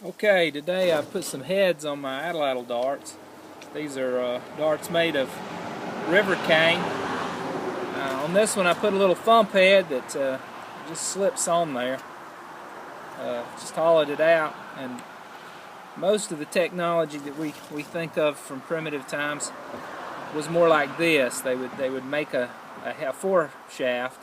Okay, today I put some heads on my Atlatl darts. These are darts made of river cane. On this one I put a little thump head that just slips on there. Just hollowed it out, and most of the technology that we think of from primitive times was more like this. They would make a fore shaft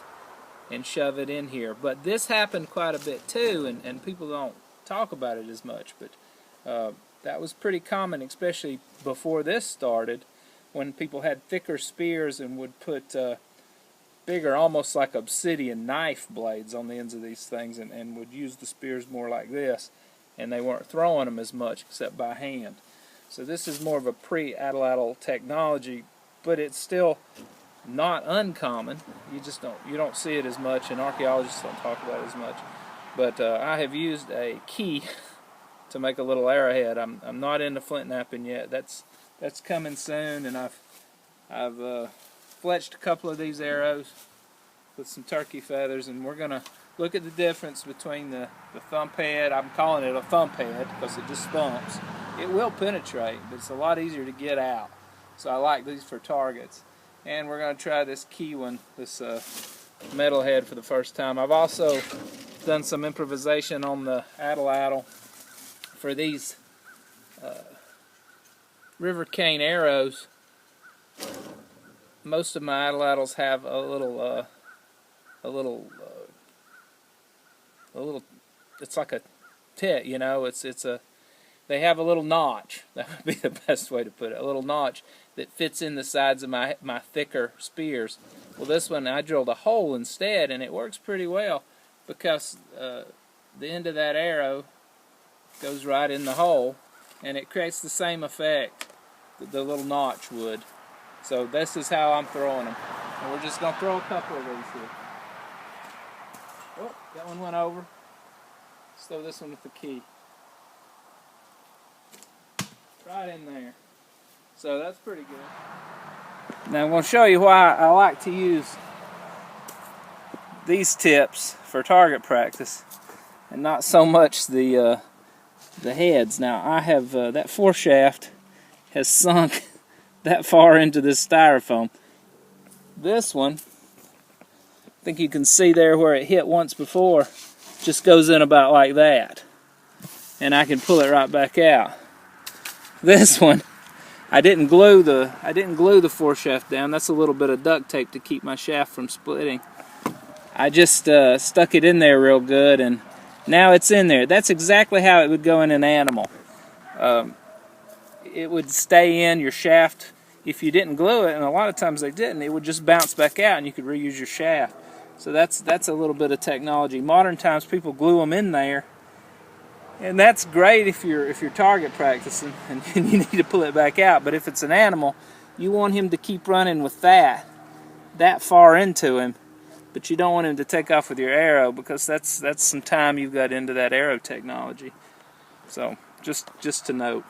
and shove it in here. But this happened quite a bit too, and people don't talk about it as much, but that was pretty common, especially before this started, when people had thicker spears and would put bigger, almost like obsidian knife blades on the ends of these things, and would use the spears more like this, and they weren't throwing them as much except by hand. So this is more of a pre-Atlatl technology, but it's still not uncommon. You don't see it as much, and archaeologists don't talk about it as much. But I have used a key to make a little arrowhead. I'm not into flint knapping yet. That's coming soon, and I've fletched a couple of these arrows with some turkey feathers, and we're gonna look at the difference between the thump head. I'm calling it a thump head because it just thumps. It will penetrate, but it's a lot easier to get out. So I like these for targets. And we're gonna try this key one, this metal head, for the first time. I've also done some improvisation on the Atlatl for these river cane arrows. Most of my Atlatls have a little, it's like a tit, you know. They have a little notch. That would be the best way to put it. A little notch that fits in the sides of my thicker spears. Well, this one I drilled a hole instead, and it works pretty well because the end of that arrow goes right in the hole, and it creates the same effect that the little notch would. So this is how I'm throwing them. And we're just going to throw a couple of these here. Oh, that one went over. Let's throw this one with the key. Right in there. So that's pretty good. Now I'm going to show you why I like to use these tips for target practice and not so much the heads. Now I have that fore shaft has sunk that far into this styrofoam. This one, I think you can see there where it hit once before, just goes in about like that, and I can pull it right back out. This one, I didn't glue the fore shaft down. That's a little bit of duct tape to keep my shaft from splitting. I just stuck it in there real good, and now it's in there. That's exactly how it would go in an animal. It would stay in your shaft if you didn't glue it, and a lot of times they didn't. It would just bounce back out, and you could reuse your shaft. So that's a little bit of technology. Modern times, people glue them in there. And that's great if you're target practicing and you need to pull it back out. But if it's an animal, you want him to keep running with that far into him. But you don't want him to take off with your arrow, because that's some time you've got into that arrow technology. So just to note.